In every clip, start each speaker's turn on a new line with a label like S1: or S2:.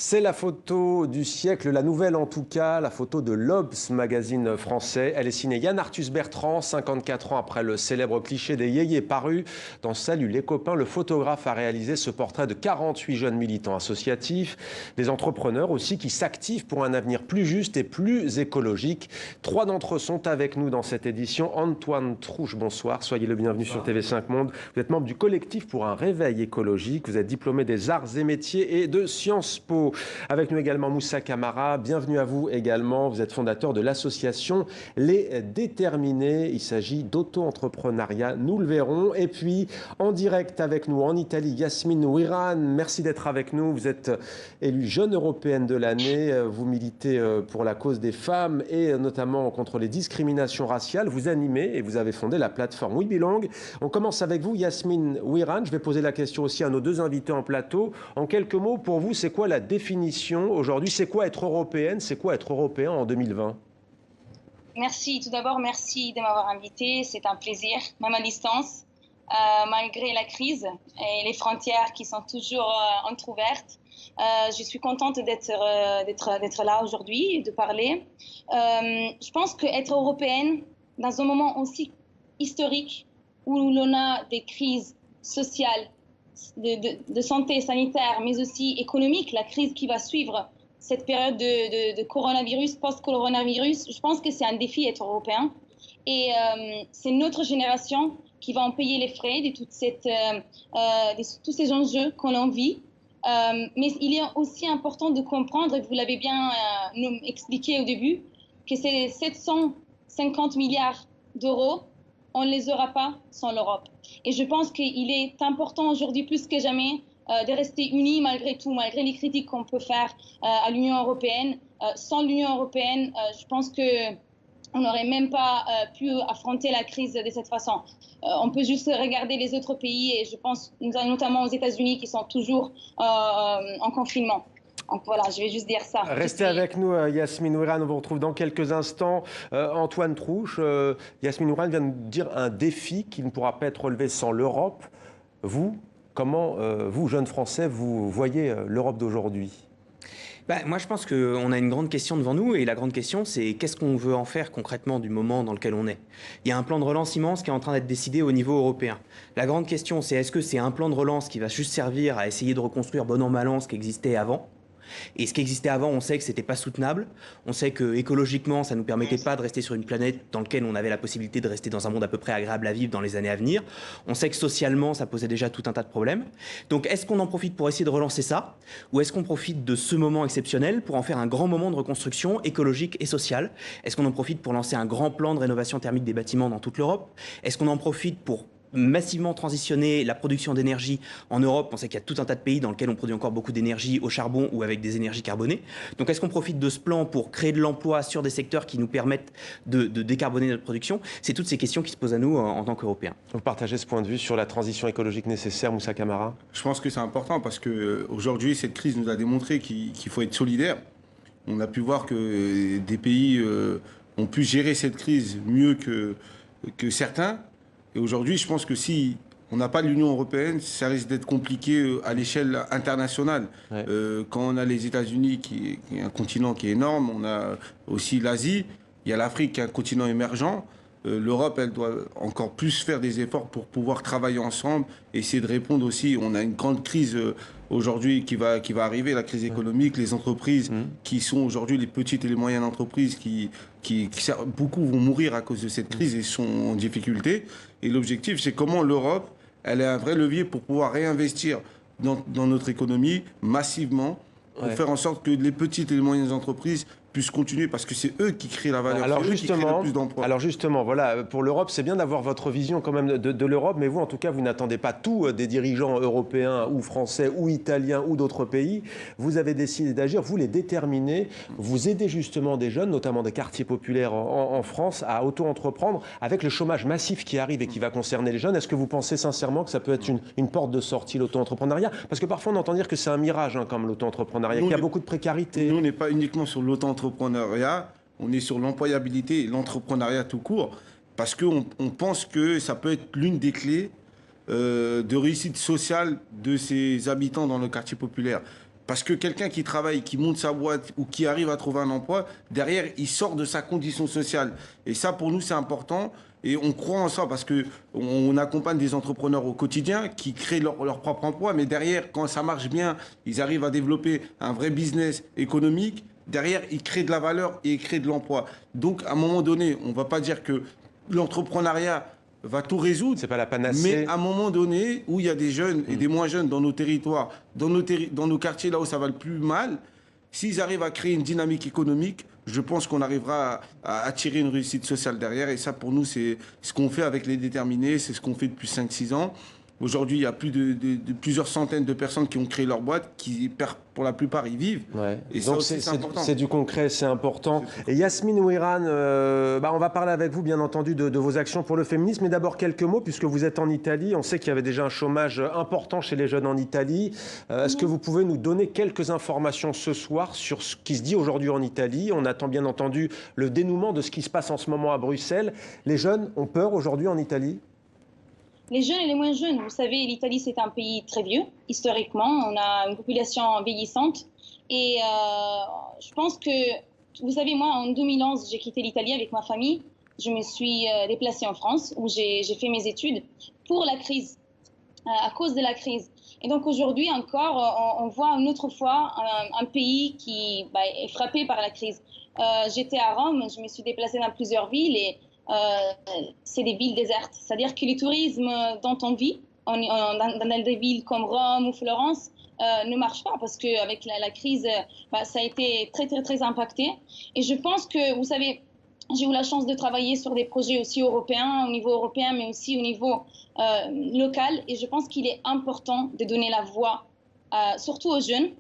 S1: C'est la photo du siècle, la nouvelle en tout cas, la photo de l'Obs, magazine français. Elle est signée Yann Arthus Bertrand, 54 ans après le célèbre cliché des yéyés paru dans Salut les copains. Le photographe a réalisé ce portrait de 48 jeunes militants associatifs, des entrepreneurs aussi qui s'activent pour un avenir plus juste et plus écologique. 3 d'entre eux sont avec nous dans cette édition. Antoine Trouche, bonsoir, soyez le bienvenu sur TV5 Monde. Vous êtes membre du collectif pour un réveil écologique. Vous êtes diplômé des arts et métiers et de Sciences Po. Avec nous également Moussa Camara, bienvenue à vous également. Vous êtes fondateur de l'association Les Déterminés. Il s'agit d'auto-entrepreneuriat, nous le verrons. Et puis en direct avec nous en Italie, Yasmine Ouiran, merci d'être avec nous. Vous êtes élue jeune européenne de l'année. Vous militez pour la cause des femmes et notamment contre les discriminations raciales. Vous animez et vous avez fondé la plateforme We Belong. On commence avec vous, Yasmine Ouiran. Je vais poser la question aussi à nos deux invités en plateau. En quelques mots, pour vous, c'est quoi la définition aujourd'hui? C'est quoi être européenne? C'est quoi être européen en 2020?
S2: Merci. Tout d'abord, merci de m'avoir invité. C'est un plaisir, même à distance, malgré la crise et les frontières qui sont toujours entrouvertes. Je suis contente d'être là aujourd'hui et de parler. Je pense qu'être européenne, dans un moment aussi historique où l'on a des crises sociales, de santé sanitaire, mais aussi économique, la crise qui va suivre cette période de coronavirus, post-coronavirus, je pense que c'est un défi être européen. Et c'est notre génération qui va en payer les frais de tous ces enjeux qu'on vit. Mais il est aussi important de comprendre, et vous l'avez bien expliqué au début, que ces 750 milliards d'euros, on ne les aura pas sans l'Europe. Et je pense qu'il est important aujourd'hui plus que jamais de rester unis malgré tout, malgré les critiques qu'on peut faire à l'Union européenne. Sans l'Union européenne, je pense qu'on n'aurait même pas pu affronter la crise de cette façon. On peut juste regarder les autres pays et je pense notamment aux États-Unis qui sont toujours en confinement. Donc voilà, je vais juste dire ça.
S1: Restez avec nous, Yasmine Ouiran. On vous retrouve dans quelques instants. Antoine Trouche, Yasmine Ouiran vient de dire un défi qui ne pourra pas être relevé sans l'Europe. Vous, comment, vous, jeunes Français, vous voyez l'Europe d'aujourd'hui?
S3: Moi, je pense qu'on a une grande question devant nous et la grande question, c'est qu'est-ce qu'on veut en faire concrètement du moment dans lequel on est. Il y a un plan de relance immense qui est en train d'être décidé au niveau européen. La grande question, c'est est-ce que c'est un plan de relance qui va juste servir à essayer de reconstruire bon an mal an ce qui existait avant? Et ce qui existait avant, on sait que c'était pas soutenable. On sait que écologiquement, ça nous permettait pas de rester sur une planète dans laquelle on avait la possibilité de rester dans un monde à peu près agréable à vivre dans les années à venir. On sait que socialement, ça posait déjà tout un tas de problèmes. Donc, est-ce qu'on en profite pour essayer de relancer ça? Ou est-ce qu'on profite de ce moment exceptionnel pour en faire un grand moment de reconstruction écologique et sociale? Est-ce qu'on en profite pour lancer un grand plan de rénovation thermique des bâtiments dans toute l'Europe? Est-ce qu'on en profite pour massivement transitionner la production d'énergie en Europe? On sait qu'il y a tout un tas de pays dans lesquels on produit encore beaucoup d'énergie au charbon ou avec des énergies carbonées. Donc est-ce qu'on profite de ce plan pour créer de l'emploi sur des secteurs qui nous permettent de décarboner notre production? C'est toutes ces questions qui se posent à nous en tant qu'Européens.
S1: Vous partagez ce point de vue sur la transition écologique nécessaire, Moussa Camara?
S4: Je pense que c'est important parce qu'aujourd'hui, cette crise nous a démontré qu'il faut être solidaire. On a pu voir que des pays ont pu gérer cette crise mieux que certains. Et aujourd'hui, je pense que si on n'a pas l'Union européenne, ça risque d'être compliqué à l'échelle internationale.
S1: Ouais.
S4: Quand on a les États-Unis, qui est un continent qui est énorme, on a aussi l'Asie, il y a l'Afrique qui est un continent émergent. L'Europe, elle doit encore plus faire des efforts pour pouvoir travailler ensemble, essayer de répondre aussi. On a une grande crise aujourd'hui qui va arriver, la crise économique, les entreprises qui sont aujourd'hui les petites et les moyennes entreprises beaucoup vont mourir à cause de cette crise et sont en difficulté. Et l'objectif, c'est comment l'Europe, elle est un vrai levier pour pouvoir réinvestir dans notre économie massivement, pour faire en sorte que les petites et les moyennes entreprises puissent continuer, parce que c'est eux qui créent la valeur,
S1: Alors
S4: c'est eux qui créent le plus d'emplois.
S1: Alors justement, voilà, pour l'Europe, c'est bien d'avoir votre vision quand même de l'Europe, mais vous, en tout cas, vous n'attendez pas tout des dirigeants européens ou français ou italiens ou d'autres pays. Vous avez décidé d'agir, vous les déterminez, vous aidez justement des jeunes, notamment des quartiers populaires en France, à auto-entreprendre avec le chômage massif qui arrive et qui va concerner les jeunes. Est-ce que vous pensez sincèrement que ça peut être une porte de sortie, l'auto-entrepreneuriat? Parce que parfois, on entend dire que c'est un mirage, comme l'auto-entrepreneuriat, qu'il y a beaucoup de précarité.
S4: Nous, on n'est pas uniquement sur l'auto-entrepreneuriat, on est sur l'employabilité et l'entrepreneuriat tout court, parce qu'on pense que ça peut être l'une des clés de réussite sociale de ces habitants dans le quartier populaire. Parce que quelqu'un qui travaille, qui monte sa boîte ou qui arrive à trouver un emploi, derrière, il sort de sa condition sociale. Et ça, pour nous, c'est important. Et on croit en ça parce qu'on accompagne des entrepreneurs au quotidien qui créent leur propre emploi. Mais derrière, quand ça marche bien, ils arrivent à développer un vrai business économique. Derrière, ils créent de la valeur et ils créent de l'emploi. Donc, à un moment donné, on ne va pas dire que l'entrepreneuriat va tout résoudre.
S1: C'est pas la panacée.
S4: Mais à un moment donné, où il y a des jeunes et des moins jeunes dans nos territoires, dans nos quartiers là où ça va le plus mal, s'ils arrivent à créer une dynamique économique, je pense qu'on arrivera à attirer une réussite sociale derrière. Et ça, pour nous, c'est ce qu'on fait avec les déterminés, c'est ce qu'on fait depuis 5-6 ans. Aujourd'hui, il y a plusieurs centaines de personnes qui ont créé leur boîte, qui, pour la plupart, y vivent.
S1: Ouais.
S4: Et
S1: donc c'est du concret, c'est important. Et Yasmine Ouiran, on va parler avec vous, bien entendu, de vos actions pour le féminisme. Mais d'abord, quelques mots, puisque vous êtes en Italie. On sait qu'il y avait déjà un chômage important chez les jeunes en Italie. Est-ce que vous pouvez nous donner quelques informations ce soir sur ce qui se dit aujourd'hui en Italie? On attend bien entendu le dénouement de ce qui se passe en ce moment à Bruxelles. Les jeunes ont peur aujourd'hui en Italie?
S2: Les jeunes et les moins jeunes, vous savez, l'Italie, c'est un pays très vieux, historiquement. On a une population vieillissante. Et je pense que, vous savez, moi, en 2011, j'ai quitté l'Italie avec ma famille. Je me suis déplacée en France, où j'ai fait mes études pour la crise, à cause de la crise. Et donc, aujourd'hui encore, on voit une autre fois un pays qui est frappé par la crise. J'étais à Rome, je me suis déplacée dans plusieurs villes et c'est des villes désertes. C'est-à-dire que le tourisme dont on vit dans des villes comme Rome ou Florence ne marche pas parce qu'avec la crise, ça a été très, très, très impacté. Et je pense que, vous savez, j'ai eu la chance de travailler sur des projets aussi européens, au niveau européen, mais aussi au niveau local. Et je pense qu'il est important de donner la voix, surtout aux jeunes,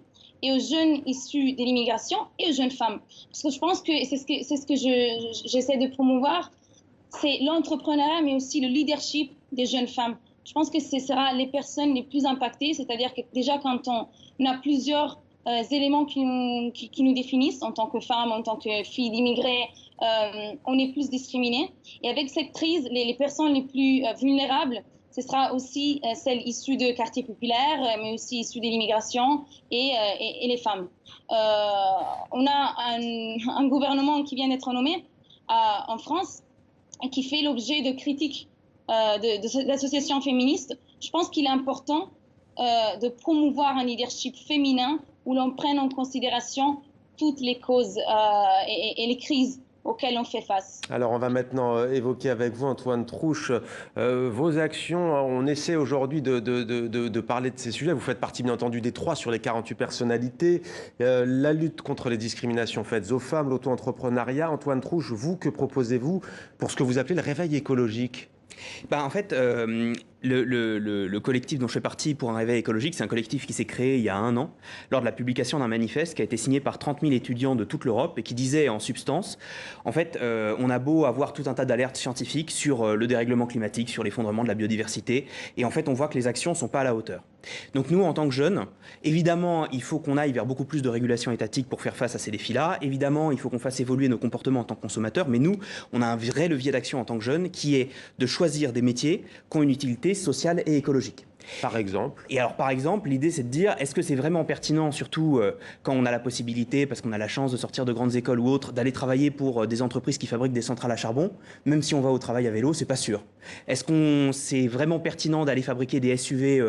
S2: et aux jeunes issus de l'immigration et aux jeunes femmes. Parce que je pense que, et c'est ce que j'essaie de promouvoir, c'est l'entrepreneuriat, mais aussi le leadership des jeunes femmes. Je pense que ce sera les personnes les plus impactées, c'est-à-dire que déjà quand on a plusieurs éléments qui nous définissent en tant que femmes, en tant que filles d'immigrés, on est plus discriminés. Et avec cette crise, les personnes les plus vulnérables, ce sera aussi celles issues de quartiers populaires, mais aussi issues de l'immigration et les femmes. On a un gouvernement qui vient d'être nommé en France et qui fait l'objet de critiques d'associations féministes. Je pense qu'il est important de promouvoir un leadership féminin où l'on prenne en considération toutes les causes et les crises auxquelles on fait face.
S1: Alors, on va maintenant évoquer avec vous, Antoine Trouche, vos actions. On essaie aujourd'hui de parler de ces sujets. Vous faites partie, bien entendu, des 3 sur les 48 personnalités. La lutte contre les discriminations faites aux femmes, l'auto-entrepreneuriat. Antoine Trouche, vous, que proposez-vous pour ce que vous appelez le réveil écologique?
S3: En fait, le collectif dont je fais partie pour un réveil écologique, c'est un collectif qui s'est créé il y a 1 an, lors de la publication d'un manifeste qui a été signé par 30 000 étudiants de toute l'Europe et qui disait en substance, en fait, on a beau avoir tout un tas d'alertes scientifiques sur le dérèglement climatique, sur l'effondrement de la biodiversité, et en fait, on voit que les actions ne sont pas à la hauteur. Donc nous, en tant que jeunes, évidemment, il faut qu'on aille vers beaucoup plus de régulation étatique pour faire face à ces défis-là. Évidemment, il faut qu'on fasse évoluer nos comportements en tant que consommateurs, mais nous, on a un vrai levier d'action en tant que jeunes qui est de choisir des métiers qui ont une utilité sociale et écologique.
S1: Par exemple?
S3: Et alors, par exemple, l'idée, c'est de dire, est-ce que c'est vraiment pertinent, surtout quand on a la possibilité, parce qu'on a la chance de sortir de grandes écoles ou autres, d'aller travailler pour des entreprises qui fabriquent des centrales à charbon, même si on va au travail à vélo, c'est pas sûr. Est-ce que c'est vraiment pertinent d'aller fabriquer des SUV,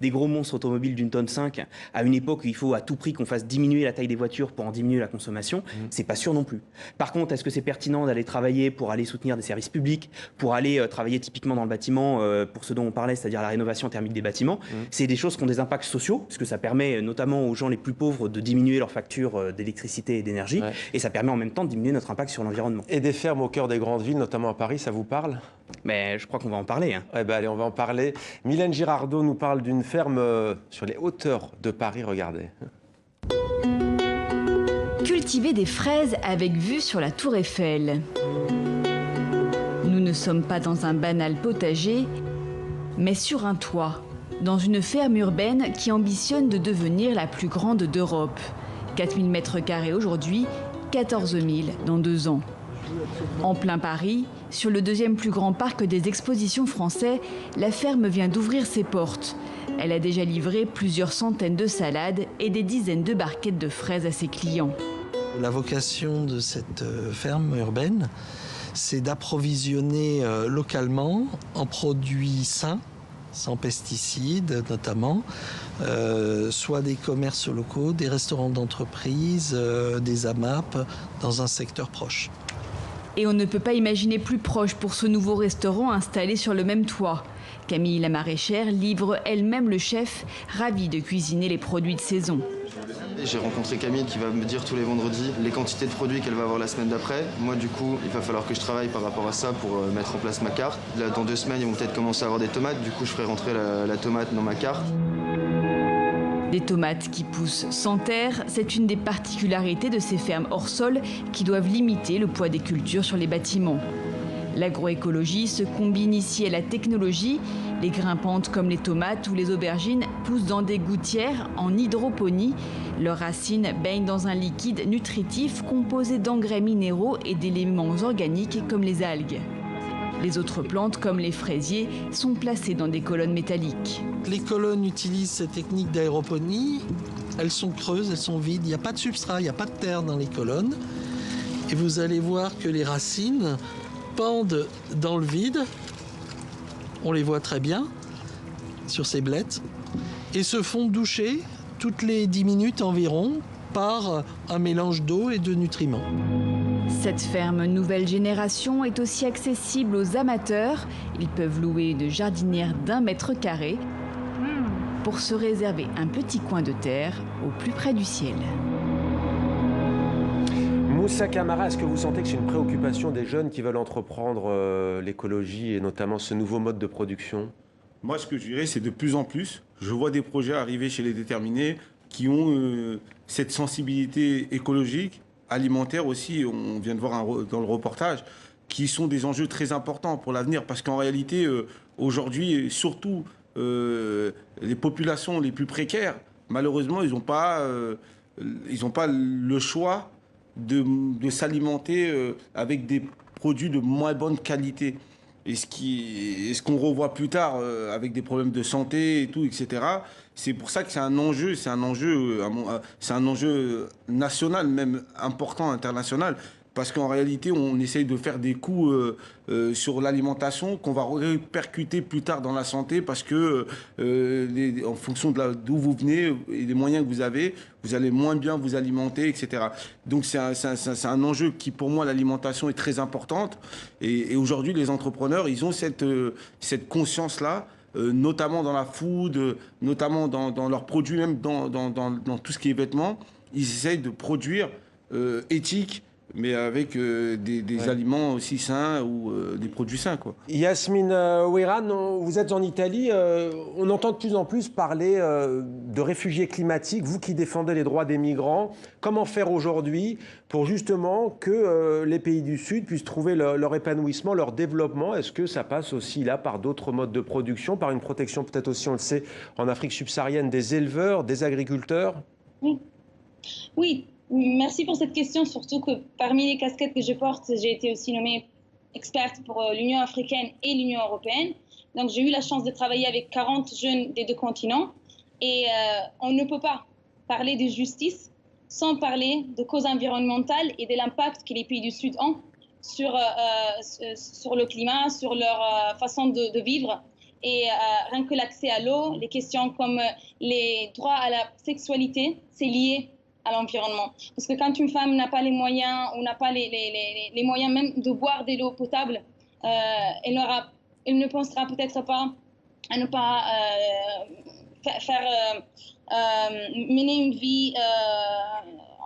S3: des gros monstres automobiles d'une tonne 5, à une époque où il faut à tout prix qu'on fasse diminuer la taille des voitures pour en diminuer la consommation? C'est pas sûr non plus. Par contre, est-ce que c'est pertinent d'aller travailler pour aller soutenir des services publics, pour aller travailler typiquement dans le bâtiment, pour ce dont on parlait, c'est-à-dire la rénovation thermique des bâtiments? C'est des choses qui ont des impacts sociaux, parce que ça permet notamment aux gens les plus pauvres de diminuer leurs factures d'électricité et d'énergie, et ça permet en même temps de diminuer notre impact sur l'environnement.
S1: Et des fermes au cœur des grandes villes, notamment à Paris, ça vous parle?
S3: Mais je crois qu'on va en parler.
S1: Allez, on va en parler. Mylène Girardot nous parle d'une ferme sur les hauteurs de Paris, regardez.
S5: Cultiver des fraises avec vue sur la Tour Eiffel. Nous ne sommes pas dans un banal potager, mais sur un toit, dans une ferme urbaine qui ambitionne de devenir la plus grande d'Europe. 4 000 m² aujourd'hui, 14 000 dans 2 ans. En plein Paris, Sur le deuxième plus grand parc des expositions français, la ferme vient d'ouvrir ses portes. Elle a déjà livré plusieurs centaines de salades et des dizaines de barquettes de fraises à ses clients.
S6: La vocation de cette ferme urbaine, c'est d'approvisionner localement en produits sains, sans pesticides notamment, soit des commerces locaux, des restaurants d'entreprise, des AMAP, dans un secteur proche.
S5: Et on ne peut pas imaginer plus proche pour ce nouveau restaurant installé sur le même toit. Camille la maraîchère livre elle-même le chef, ravie de cuisiner les produits de saison.
S7: J'ai rencontré Camille qui va me dire tous les vendredis les quantités de produits qu'elle va avoir la semaine d'après. Moi du coup, il va falloir que je travaille par rapport à ça pour mettre en place ma carte. Là, dans 2 semaines, ils vont peut-être commencer à avoir des tomates. Du coup, je ferai rentrer la tomate dans ma carte.
S5: Des tomates qui poussent sans terre, c'est une des particularités de ces fermes hors sol qui doivent limiter le poids des cultures sur les bâtiments. L'agroécologie se combine ici à la technologie. Les grimpantes comme les tomates ou les aubergines poussent dans des gouttières en hydroponie. Leurs racines baignent dans un liquide nutritif composé d'engrais minéraux et d'éléments organiques comme les algues. Les autres plantes, comme les fraisiers, sont placées dans des colonnes métalliques.
S6: Les colonnes utilisent cette technique d'aéroponie. Elles sont creuses, elles sont vides. Il n'y a pas de substrat, il n'y a pas de terre dans les colonnes. Et vous allez voir que les racines pendent dans le vide. On les voit très bien sur ces blettes. Et se font doucher toutes les 10 minutes environ par un mélange d'eau et de nutriments.
S5: Cette ferme nouvelle génération est aussi accessible aux amateurs. Ils peuvent louer une jardinière d'1 mètre carré pour se réserver un petit coin de terre au plus près du ciel.
S1: Moussa Camara, est-ce que vous sentez que c'est une préoccupation des jeunes qui veulent entreprendre l'écologie et notamment ce nouveau mode de production?
S4: Moi, ce que je dirais, c'est de plus en plus. Je vois des projets arriver chez les déterminés qui ont cette sensibilité écologique, alimentaire aussi, on vient de voir dans le reportage, qui sont des enjeux très importants pour l'avenir. Parce qu'en réalité, aujourd'hui, surtout les populations les plus précaires, malheureusement, ils n'ont pas le choix de s'alimenter avec des produits de moins bonne qualité. Et ce qu'on revoit plus tard avec des problèmes de santé et tout, etc. C'est pour ça que c'est un enjeu national, même important, international. Parce qu'en réalité, on essaye de faire des coûts sur l'alimentation qu'on va répercuter plus tard dans la santé parce que en fonction d'où vous venez et des moyens que vous avez, vous allez moins bien vous alimenter, etc. Donc c'est un enjeu qui, pour moi, l'alimentation est très importante. Et aujourd'hui, les entrepreneurs, ils ont cette conscience-là, notamment dans la food, notamment dans leurs produits, même dans tout ce qui est vêtements. Ils essayent de produire éthique, mais avec des aliments aussi sains ou des produits sains, quoi.
S1: Yasmine Ouiran, vous êtes en Italie. On entend de plus en plus parler de réfugiés climatiques. Vous qui défendez les droits des migrants, comment faire aujourd'hui pour justement que les pays du Sud puissent trouver leur épanouissement, leur développement? Est-ce que ça passe aussi là par d'autres modes de production, par une protection peut-être aussi, on le sait, en Afrique subsaharienne, des éleveurs, des agriculteurs?
S2: Oui. Merci pour cette question, surtout que parmi les casquettes que je porte, j'ai été aussi nommée experte pour l'Union africaine et l'Union européenne. Donc j'ai eu la chance de travailler avec 40 jeunes des 2 continents et on ne peut pas parler de justice sans parler de causes environnementales et de l'impact que les pays du Sud ont sur le climat, sur leur façon de vivre. Et rien que l'accès à l'eau, les questions comme les droits à la sexualité, c'est lié à l'environnement. Parce que quand une femme n'a pas les moyens ou n'a pas les moyens même de boire de l'eau potable, elle ne pensera peut-être pas à ne pas mener une vie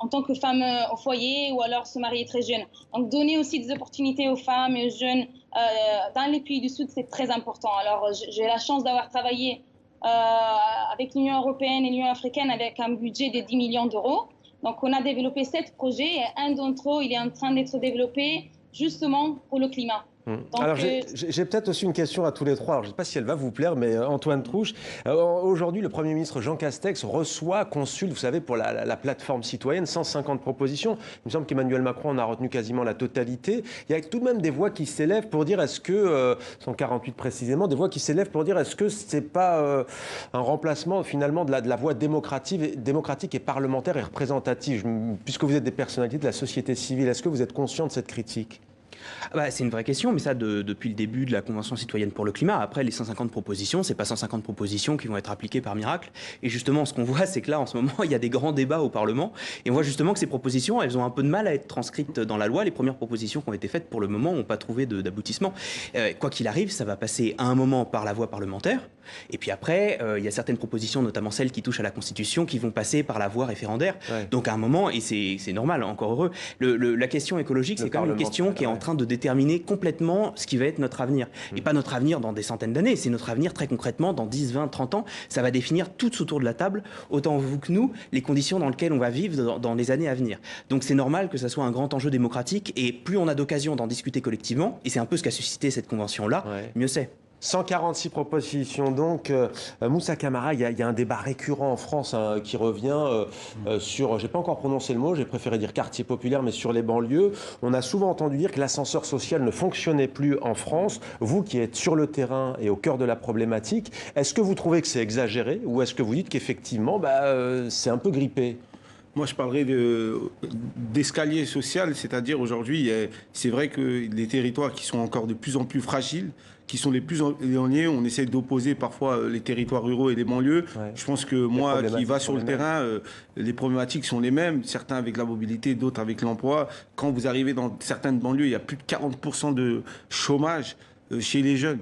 S2: en tant que femme au foyer ou alors se marier très jeune. Donc donner aussi des opportunités aux femmes et aux jeunes dans les pays du Sud, c'est très important. Alors j'ai la chance d'avoir travaillé avec l'Union européenne et l'Union africaine avec un budget de 10 millions d'euros. Donc on a développé 7 projets et un d'entre eux il est en train d'être développé justement pour le climat. Donc,
S1: Alors j'ai peut-être aussi une question à tous les trois. Alors, je ne sais pas si elle va vous plaire, mais Antoine Trouche, aujourd'hui le Premier ministre Jean Castex consulte, vous savez, pour la plateforme citoyenne, 150 propositions. Il me semble qu'Emmanuel Macron en a retenu quasiment la totalité. Il y a tout de même des voix qui s'élèvent pour dire, est-ce que, 148 précisément, des voix qui s'élèvent pour dire, est-ce que c'est pas un remplacement finalement de la voix démocratique et parlementaire et représentative, puisque vous êtes des personnalités de la société civile. Est-ce que vous êtes conscient de cette critique ?
S3: C'est une vraie question, mais ça, depuis le début de la Convention citoyenne pour le climat. Après, les 150 propositions, c'est pas 150 propositions qui vont être appliquées par miracle. Et justement, ce qu'on voit, c'est que là, en ce moment, il y a des grands débats au Parlement. Et on voit justement que ces propositions, elles ont un peu de mal à être transcrites dans la loi. Les premières propositions qui ont été faites, pour le moment, n'ont pas trouvé d'aboutissement. Quoi qu'il arrive, ça va passer à un moment par la voie parlementaire. Et puis après, il y a certaines propositions, notamment celles qui touchent à la Constitution, qui vont passer par la voie référendaire. Ouais. Donc à un moment, et c'est normal, encore heureux, la question écologique, c'est quand même une question qui est en train de déterminer complètement ce qui va être notre avenir. Et pas notre avenir dans des centaines d'années, c'est notre avenir très concrètement dans 10, 20, 30 ans. Ça va définir tous autour de la table, autant vous que nous, les conditions dans lesquelles on va vivre dans les années à venir. Donc c'est normal que ça soit un grand enjeu démocratique, et plus on a d'occasions d'en discuter collectivement, et c'est un peu ce qu'a suscité cette convention-là, mieux c'est.
S1: 146 propositions donc. Moussa Camara, il y a un débat récurrent en France qui revient sur, j'ai pas encore prononcé le mot, j'ai préféré dire quartier populaire, mais sur les banlieues. On a souvent entendu dire que l'ascenseur social ne fonctionnait plus en France. Vous qui êtes sur le terrain et au cœur de la problématique, est-ce que vous trouvez que c'est exagéré ou est-ce que vous dites qu'effectivement c'est un peu grippé ?
S4: Moi, je parlerai d'escalier social, c'est-à-dire aujourd'hui, c'est vrai que les territoires qui sont encore de plus en plus fragiles, qui sont les plus éloignés, on essaie d'opposer parfois les territoires ruraux et les banlieues. Ouais. Je pense que moi, qui va sur le terrain, les problématiques sont les mêmes, certains avec la mobilité, d'autres avec l'emploi. Quand vous arrivez dans certaines banlieues, il y a plus de 40% de chômage chez les jeunes.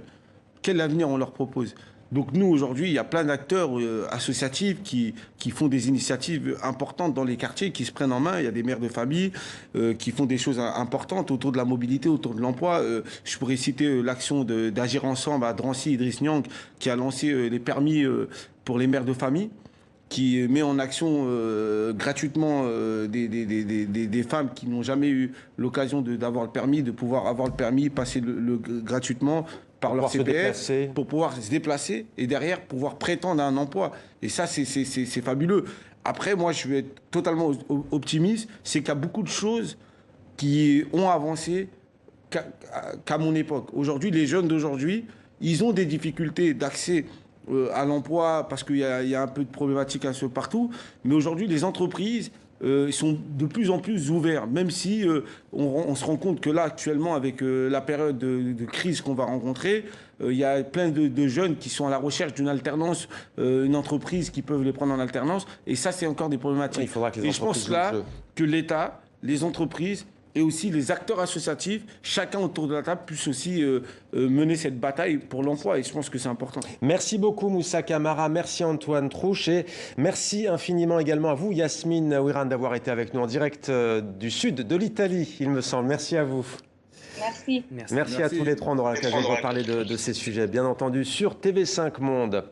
S4: Quel avenir on leur propose ? Donc nous, aujourd'hui, il y a plein d'acteurs associatifs qui font des initiatives importantes dans les quartiers, qui se prennent en main. Il y a des mères de famille qui font des choses importantes autour de la mobilité, autour de l'emploi. Je pourrais citer l'action d'Agir Ensemble à Drancy, Idriss Niang, qui a lancé les permis pour les mères de famille, qui met en action gratuitement des femmes qui n'ont jamais eu l'occasion d'avoir le permis, de pouvoir avoir le permis, passer gratuitement par leur CPF, pour pouvoir se déplacer et derrière pouvoir prétendre à un emploi. Et ça, c'est fabuleux. Après, moi, je vais être totalement optimiste, c'est qu'il y a beaucoup de choses qui ont avancé qu'à mon époque. Aujourd'hui, les jeunes d'aujourd'hui, ils ont des difficultés d'accès à l'emploi parce qu'il y a un peu de problématiques un peu partout. Mais aujourd'hui, les entreprises sont de plus en plus ouverts, même si on se rend compte que là, actuellement, avec la période de crise qu'on va rencontrer, il y a plein de jeunes qui sont à la recherche d'une alternance, une entreprise qui peuvent les prendre en alternance. Et ça, c'est encore des problématiques.
S1: Il faudra que les
S4: je pense là que l'État, les entreprises et aussi les acteurs associatifs, chacun autour de la table, puissent aussi mener cette bataille pour l'emploi. Et je pense que c'est important.
S1: Merci beaucoup Moussa Camara, merci Antoine Trouche et merci infiniment également à vous Yasmine Ouiran d'avoir été avec nous en direct du sud de l'Italie, il me semble. Merci à vous.
S2: Merci.
S1: Merci à tous les trois, on aura l'occasion de reparler de ces sujets, bien entendu, sur TV5 Monde.